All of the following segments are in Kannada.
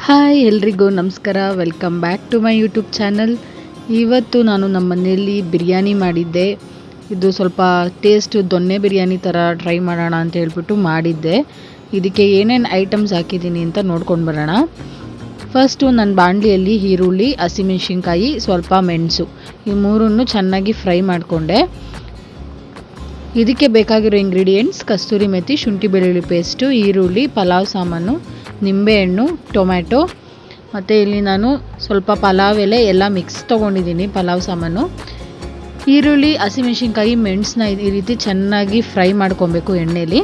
ಹಾಯ್ ಎಲ್ರಿಗೂ ನಮಸ್ಕಾರ. Welcome back to my YouTube channel. ಇವತ್ತು ನಾನು ನಮ್ಮ ಮನೆಯಲ್ಲಿ ಬಿರಿಯಾನಿ ಮಾಡಿದ್ದೆ. ಇದು ಸ್ವಲ್ಪ ಟೇಸ್ಟ್ ದೊನ್ನೆ ಬಿರಿಯಾನಿ ಥರ ಟ್ರೈ ಮಾಡೋಣ ಅಂತ ಹೇಳ್ಬಿಟ್ಟು ಮಾಡಿದ್ದೆ. ಇದಕ್ಕೆ ಏನೇನು ಐಟಮ್ಸ್ ಹಾಕಿದ್ದೀನಿ ಅಂತ ನೋಡ್ಕೊಂಡು ಬರೋಣ. ಫಸ್ಟು ನನ್ನ ಬಾಣಲಿಯಲ್ಲಿ ಈರುಳ್ಳಿ, ಹಸಿಮೆಣಸಿನ್ಕಾಯಿ, ಸ್ವಲ್ಪ ಮೆಣಸು ಈ ಮೂರನ್ನು ಚೆನ್ನಾಗಿ ಫ್ರೈ ಮಾಡಿಕೊಂಡೆ. ಇದಕ್ಕೆ ಬೇಕಾಗಿರೋ ಇಂಗ್ರೀಡಿಯೆಂಟ್ಸ್: ಕಸ್ತೂರಿ ಮೆಥಿ, ಶುಂಠಿ ಬೆಳ್ಳುಳ್ಳಿ ಪೇಸ್ಟು, ಈರುಳ್ಳಿ, ಪಲಾವ್ ಸಾಮಾನು, ನಿಂಬೆಹಣ್ಣು, ಟೊಮ್ಯಾಟೊ, ಮತ್ತು ಇಲ್ಲಿ ನಾನು ಸ್ವಲ್ಪ ಪಲಾವ್ ಎಲೆ ಎಲ್ಲ ಮಿಕ್ಸ್ ತೊಗೊಂಡಿದ್ದೀನಿ. ಪಲಾವ್ ಸಾಮಾನು, ಈರುಳ್ಳಿ, ಹಸಿಮೆಣಸಿನ್ಕಾಯಿ, ಮೆಣಸನ್ನ ಈ ರೀತಿ ಚೆನ್ನಾಗಿ ಫ್ರೈ ಮಾಡ್ಕೊಬೇಕು ಎಣ್ಣೆಯಲ್ಲಿ.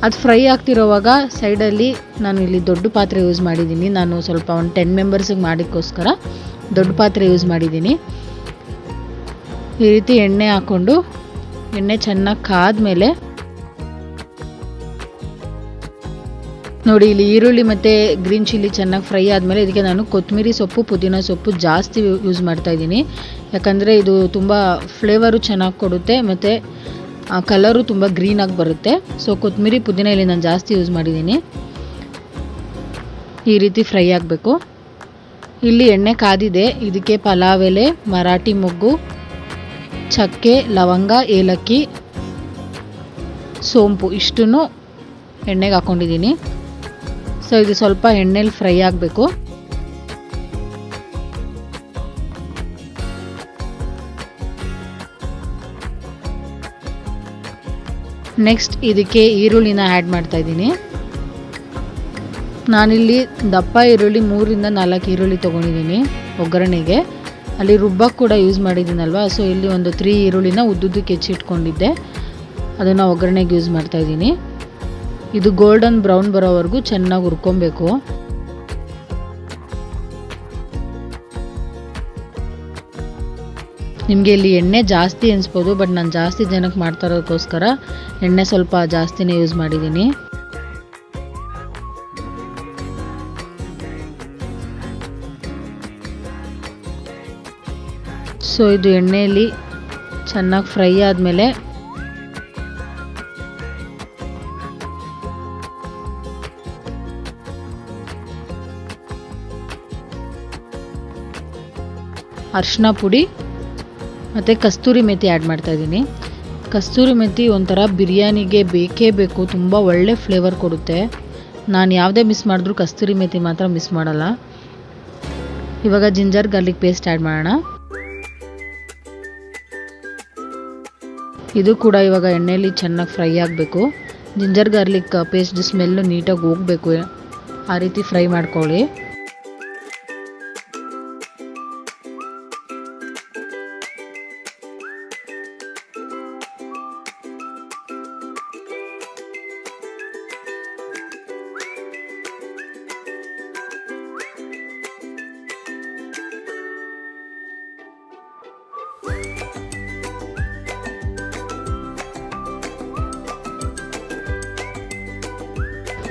ಅದು ಫ್ರೈ ಆಗ್ತಿರೋವಾಗ ಸೈಡಲ್ಲಿ ನಾನು ಇಲ್ಲಿ ದೊಡ್ಡ ಪಾತ್ರೆ ಯೂಸ್ ಮಾಡಿದ್ದೀನಿ. ನಾನು ಸ್ವಲ್ಪ ಒಂದು 10 ಮೆಂಬರ್ಸಿಗೆ ಮಾಡೋಕ್ಕೋಸ್ಕರ ದೊಡ್ಡ ಪಾತ್ರೆ ಯೂಸ್ ಮಾಡಿದ್ದೀನಿ. ಈ ರೀತಿ ಎಣ್ಣೆ ಹಾಕ್ಕೊಂಡು ಎಣ್ಣೆ ಚೆನ್ನಾಗಿ ಕಾದ್ಮೇಲೆ ನೋಡಿ, ಇಲ್ಲಿ ಈರುಳ್ಳಿ ಮತ್ತು ಗ್ರೀನ್ ಚಿಲ್ಲಿ ಚೆನ್ನಾಗಿ ಫ್ರೈ ಆದಮೇಲೆ ಇದಕ್ಕೆ ನಾನು ಕೊತ್ತಂಬರಿ ಸೊಪ್ಪು, ಪುದೀನ ಸೊಪ್ಪು ಜಾಸ್ತಿ ಯೂಸ್ ಮಾಡ್ತಾಯಿದ್ದೀನಿ. ಯಾಕಂದರೆ ಇದು ತುಂಬ ಫ್ಲೇವರು ಚೆನ್ನಾಗಿ ಕೊಡುತ್ತೆ ಮತ್ತು ಕಲರು ತುಂಬ ಗ್ರೀನಾಗಿ ಬರುತ್ತೆ. ಸೊ ಕೊತ್ತಂಬರಿ, ಪುದೀನ ಇಲ್ಲಿ ನಾನು ಜಾಸ್ತಿ ಯೂಸ್ ಮಾಡಿದ್ದೀನಿ. ಈ ರೀತಿ ಫ್ರೈ ಆಗಬೇಕು. ಇಲ್ಲಿ ಎಣ್ಣೆ ಕಾದಿದೆ. ಇದಕ್ಕೆ ಪಲಾವ್ ಎಲೆ, ಮರಾಠಿ ಮೊಗ್ಗು, ಚಕ್ಕೆ, ಲವಂಗ, ಏಲಕ್ಕಿ, ಸೋಂಪು ಇಷ್ಟನ್ನು ಎಣ್ಣೆಗೆ ಹಾಕ್ಕೊಂಡಿದ್ದೀನಿ. ಸೊ ಇದು ಸ್ವಲ್ಪ ಎಣ್ಣೆಲಿ ಫ್ರೈ ಆಗಬೇಕು. ನೆಕ್ಸ್ಟ್ ಇದಕ್ಕೆ ಈರುಳ್ಳಿನ ಆ್ಯಡ್ ಮಾಡ್ತಾಯಿದ್ದೀನಿ. ನಾನಿಲ್ಲಿ ದಪ್ಪ ಈರುಳ್ಳಿ 3-4 ಈರುಳ್ಳಿ ತೊಗೊಂಡಿದ್ದೀನಿ ಒಗ್ಗರಣೆಗೆ. ಅಲ್ಲಿ ರುಬ್ಬಕ್ಕೆ ಕೂಡ ಯೂಸ್ ಮಾಡಿದ್ದೀನಲ್ವ. ಸೊ ಇಲ್ಲಿ ಒಂದು 3 ಈರುಳ್ಳಿನ ಉದ್ದುದ್ದಕ್ಕೆ ಹೆಚ್ಚಿಟ್ಕೊಂಡಿದ್ದೆ, ಅದನ್ನು ಒಗ್ಗರಣೆಗೆ ಯೂಸ್ ಮಾಡ್ತಾಯಿದ್ದೀನಿ. ಇದು ಗೋಲ್ಡನ್ ಬ್ರೌನ್ ಬರೋವರೆಗೂ ಚೆನ್ನಾಗಿ ಹುರ್ಕೊಬೇಕು. ನಿಮಗೆ ಇಲ್ಲಿ ಎಣ್ಣೆ ಜಾಸ್ತಿ ಅನಿಸ್ಬೋದು, ಬಟ್ ನಾನು ಜಾಸ್ತಿ ಜನಕ್ಕೆ ಮಾಡ್ತಾ ಇರೋದಕ್ಕೋಸ್ಕರ ಎಣ್ಣೆ ಸ್ವಲ್ಪ ಜಾಸ್ತಿನೇ ಯೂಸ್ ಮಾಡಿದ್ದೀನಿ. ಸೊ ಇದು ಎಣ್ಣೆಯಲ್ಲಿ ಚೆನ್ನಾಗಿ ಫ್ರೈ ಆದಮೇಲೆ ಅರಿಶಿನ ಪುಡಿ ಮತ್ತು ಕಸ್ತೂರಿ ಮೆಥಿ ಆ್ಯಡ್ ಮಾಡ್ತಾಯಿದ್ದೀನಿ. ಕಸ್ತೂರಿ ಮೆಥಿ ಒಂಥರ ಬಿರಿಯಾನಿಗೆ ಬೇಕೇ ಬೇಕು, ತುಂಬ ಒಳ್ಳೆ ಫ್ಲೇವರ್ ಕೊಡುತ್ತೆ. ನಾನು ಯಾವುದೇ ಮಿಸ್ ಮಾಡಿದ್ರೂ ಕಸ್ತೂರಿ ಮೆಥಿ ಮಾತ್ರ ಮಿಸ್ ಮಾಡಲ್ಲ. ಇವಾಗ ಜಿಂಜರ್ ಗಾರ್ಲಿಕ್ ಪೇಸ್ಟ್ ಆ್ಯಡ್ ಮಾಡೋಣ. ಇದು ಕೂಡ ಇವಾಗ ಎಣ್ಣೆಯಲ್ಲಿ ಚೆನ್ನಾಗಿ ಫ್ರೈ ಆಗಬೇಕು. ಜಿಂಜರ್ ಗಾರ್ಲಿಕ್ ಪೇಸ್ಟ್ ಸ್ಮೆಲ್ಲು ನೀಟಾಗಿ ಹೋಗಬೇಕು, ಆ ರೀತಿ ಫ್ರೈ ಮಾಡ್ಕೊಳ್ಳಿ.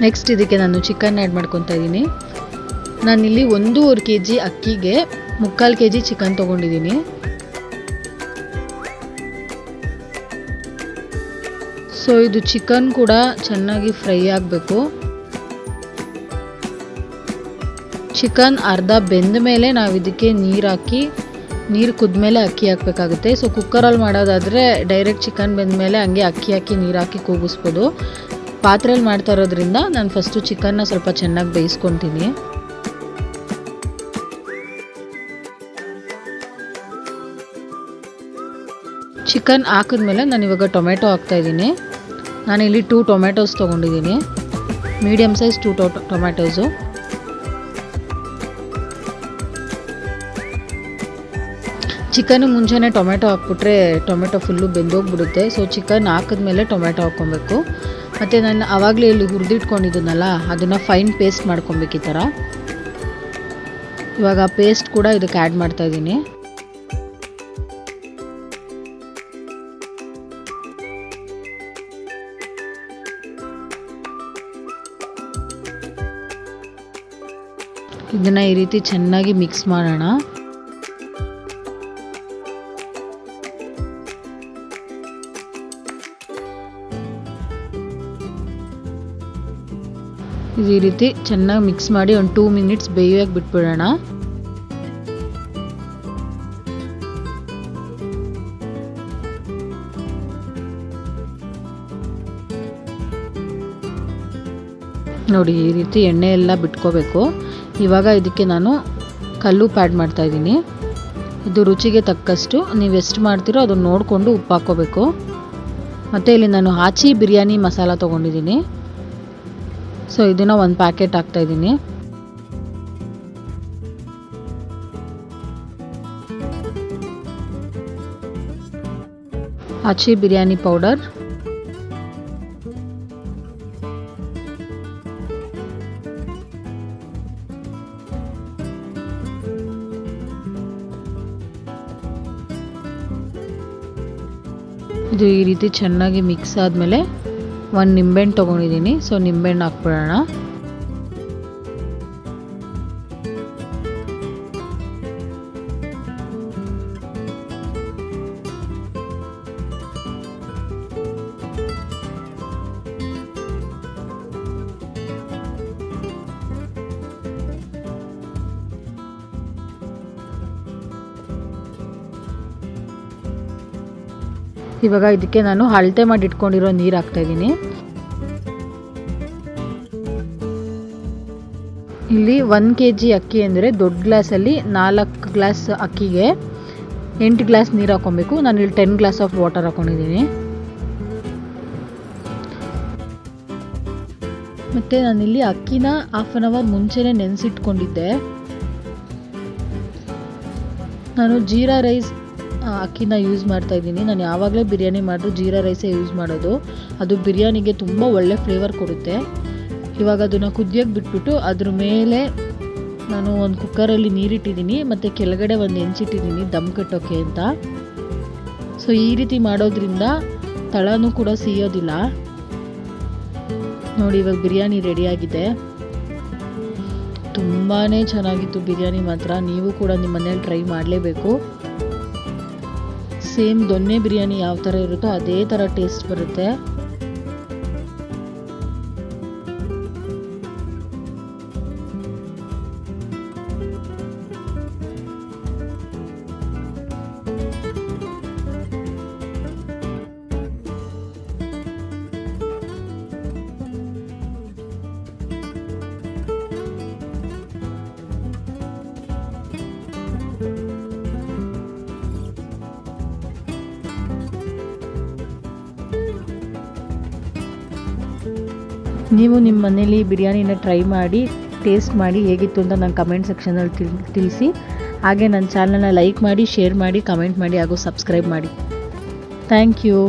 ನೆಕ್ಸ್ಟ್ ಇದಕ್ಕೆ ನಾನು ಚಿಕನ್ ಆ್ಯಡ್ ಮಾಡ್ಕೊತಾ ಇದ್ದೀನಿ. ನಾನಿಲ್ಲಿ 1.5 kg ಅಕ್ಕಿಗೆ 3/4 kg ಚಿಕನ್ ತೊಗೊಂಡಿದ್ದೀನಿ. ಸೊ ಇದು ಚಿಕನ್ ಕೂಡ ಚೆನ್ನಾಗಿ ಫ್ರೈ ಆಗಬೇಕು. ಚಿಕನ್ ಅರ್ಧ ಬೆಂದ ಮೇಲೆ ನಾವು ಇದಕ್ಕೆ ನೀರು ಹಾಕಿ, ನೀರು ಕುದ್ಮೇಲೆ ಅಕ್ಕಿ ಹಾಕಬೇಕಾಗುತ್ತೆ. ಸೊ ಕುಕ್ಕರಲ್ಲಿ ಮಾಡೋದಾದರೆ ಡೈರೆಕ್ಟ್ ಚಿಕನ್ ಬೆಂದ ಮೇಲೆ ಹಂಗೆ ಅಕ್ಕಿ ಹಾಕಿ ನೀರು ಹಾಕಿ ಕೂಗಿಸ್ಬೋದು. ಪಾತ್ರೆಯಲ್ಲಿ ಮಾಡ್ತಾ ಇರೋದ್ರಿಂದ ನಾನು ಫಸ್ಟು ಚಿಕನ್ನ ಸ್ವಲ್ಪ ಚೆನ್ನಾಗಿ ಬೇಯಿಸ್ಕೊತೀನಿ. ಚಿಕನ್ ಹಾಕಿದ್ಮೇಲೆ ನಾನು ಇವಾಗ ಟೊಮೆಟೊ ಹಾಕ್ತಾಯಿದ್ದೀನಿ. ನಾನಿಲ್ಲಿ 2 ಟೊಮೆಟೊಸ್ ತೊಗೊಂಡಿದ್ದೀನಿ, ಮೀಡಿಯಮ್ ಸೈಜ್ 2 ಟೊಮೆಟೊಸು. ಚಿಕನ್ ಮುಂಚೆನೇ ಟೊಮೆಟೊ ಹಾಕ್ಬಿಟ್ರೆ ಟೊಮೆಟೊ ಫುಲ್ಲು ಬೆಂದೋಗ್ಬಿಡುತ್ತೆ. ಸೊ ಚಿಕನ್ ಹಾಕಿದ್ಮೇಲೆ ಟೊಮೆಟೊ ಹಾಕ್ಕೊಬೇಕು. ಮತ್ತು ನಾನು ಆವಾಗಲೇ ಇಲ್ಲಿ ಹುರಿದಿಟ್ಕೊಂಡಿದ್ದೀನಲ್ಲ, ಅದನ್ನು ಫೈನ್ ಪೇಸ್ಟ್ ಮಾಡ್ಕೊಬೇಕು ಈ ಥರ. ಇವಾಗ ಪೇಸ್ಟ್ ಕೂಡ ಇದಕ್ಕೆ ಆ್ಯಡ್ ಮಾಡ್ತಾಯಿದ್ದೀನಿ. ಇದನ್ನು ಈ ರೀತಿ ಚೆನ್ನಾಗಿ ಮಿಕ್ಸ್ ಮಾಡೋಣ. ಈ ರೀತಿ ಚೆನ್ನಾಗಿ ಮಿಕ್ಸ್ ಮಾಡಿ ಒಂದು 2 ಮಿನಿಟ್ಸ್ ಬೇಯೋಕೆ ಬಿಟ್ಬಿಡೋಣ. ನೋಡಿ ಈ ರೀತಿ ಎಣ್ಣೆ ಎಲ್ಲ ಬಿಟ್ಕೋಬೇಕು. ಇವಾಗ ಇದಕ್ಕೆ ನಾನು ಕಲ್ಲುಪ್ಪು ಆ್ಯಡ್ ಮಾಡ್ತಾ ಇದ್ದೀನಿ. ಇದು ರುಚಿಗೆ ತಕ್ಕಷ್ಟು ನೀವು ಎಷ್ಟು ಮಾಡ್ತೀರೋ ಅದನ್ನು ನೋಡಿಕೊಂಡು ಉಪ್ಪು ಹಾಕ್ಕೋಬೇಕು. ಮತ್ತು ಇಲ್ಲಿ ನಾನು ಆಚಿ ಬಿರಿಯಾನಿ ಮಸಾಲ ತೊಗೊಂಡಿದ್ದೀನಿ. ಸೊ ಇದನ್ನು ಒಂದು ಪ್ಯಾಕೆಟ್ ಹಾಕ್ತಾಯಿದ್ದೀನಿ. ಆಚಿ ಬಿರಿಯಾನಿ ಪೌಡರ್, ಇದು ಈ ರೀತಿ ಚೆನ್ನಾಗಿ ಮಿಕ್ಸ್ ಆದಮೇಲೆ ಒಂದು ನಿಂಬೆಹಣ್ಣು ತೊಗೊಂಡಿದ್ದೀನಿ. ಸೊ ನಿಂಬೆಹಣ್ಣು ಹಾಕ್ಬಿಡೋಣ. ಇವಾಗ ಇದಕ್ಕೆ ನಾನು ಅಳತೆ ಮಾಡಿ ಇಟ್ಕೊಂಡಿರೋ ನೀರು ಹಾಕ್ತಾಯಿದ್ದೀನಿ. ಇಲ್ಲಿ 1 kg ಅಕ್ಕಿ ಅಂದರೆ ದೊಡ್ಡ ಗ್ಲಾಸಲ್ಲಿ 4 ಗ್ಲಾಸ್ ಅಕ್ಕಿಗೆ 8 ಗ್ಲಾಸ್ ನೀರು ಹಾಕ್ಕೊಬೇಕು. ನಾನು ಇಲ್ಲಿ 10 ಗ್ಲಾಸ್ ಆಫ್ ವಾಟರ್ ಹಾಕ್ಕೊಂಡಿದ್ದೀನಿ. ಮತ್ತು ನಾನಿಲ್ಲಿ ಅಕ್ಕಿನ ಹಾಫ್ ಆನ್ ಅವರ್ ಮುಂಚೆನೇ ನೆನೆಸಿಟ್ಕೊಂಡಿದ್ದೆ. ನಾನು ಜೀರಾ ರೈಸ್ ಅಕ್ಕಿನ ಯೂಸ್ ಮಾಡ್ತಾ ಇದ್ದೀನಿ. ನಾನು ಯಾವಾಗಲೇ ಬಿರಿಯಾನಿ ಮಾಡಿದ್ರು ಜೀರಾ ರೈಸೇ ಯೂಸ್ ಮಾಡೋದು. ಅದು ಬಿರಿಯಾನಿಗೆ ತುಂಬ ಒಳ್ಳೆ ಫ್ಲೇವರ್ ಕೊಡುತ್ತೆ. ಇವಾಗ ಅದನ್ನು ಕುದಿಯೋಕ್ಕೆ ಬಿಟ್ಬಿಟ್ಟು ಅದ್ರ ಮೇಲೆ ನಾನು ಒಂದು ಕುಕ್ಕರಲ್ಲಿ ನೀರಿಟ್ಟಿದ್ದೀನಿ ಮತ್ತು ಕೆಳಗಡೆ ಒಂದು ಹೆಂಚಿಟ್ಟಿದ್ದೀನಿ ದಮ್ ಕಟ್ಟೋಕ್ಕೆ ಅಂತ. ಸೊ ಈ ರೀತಿ ಮಾಡೋದ್ರಿಂದ ತಳನೂ ಕೂಡ ಸಿಯೋದಿಲ್ಲ. ನೋಡಿ ಇವಾಗ ಬಿರಿಯಾನಿ ರೆಡಿಯಾಗಿದೆ. ತುಂಬಾ ಚೆನ್ನಾಗಿತ್ತು ಬಿರಿಯಾನಿ ಮಾತ್ರ. ನೀವು ಕೂಡ ನಿಮ್ಮ ಮನೇಲಿ ಟ್ರೈ ಮಾಡಲೇಬೇಕು. ಸೇಮ್ ದೊನ್ನೆ ಬಿರಿಯಾನಿ ಯಾವ ಥರ ಇರುತ್ತೋ ಅದೇ ಥರ ಟೇಸ್ಟ್ ಬರುತ್ತೆ. ನೀವು ನಿಮ್ಮ ಮನೇಲಿ ಬಿರಿಯಾನಿನ ಟ್ರೈ ಮಾಡಿ ಟೇಸ್ಟ್ ಮಾಡಿ ಹೇಗಿತ್ತು ಅಂತ ನಂಗೆ ಕಮೆಂಟ್ ಸೆಕ್ಷನಲ್ಲಿ ತಿಳಿಸಿ. ಹಾಗೆ ನನ್ನ ಚಾನಲ್ನ ಲೈಕ್ ಮಾಡಿ, ಶೇರ್ ಮಾಡಿ, ಕಮೆಂಟ್ ಮಾಡಿ ಹಾಗೂ ಸಬ್ಸ್ಕ್ರೈಬ್ ಮಾಡಿ. Thank you.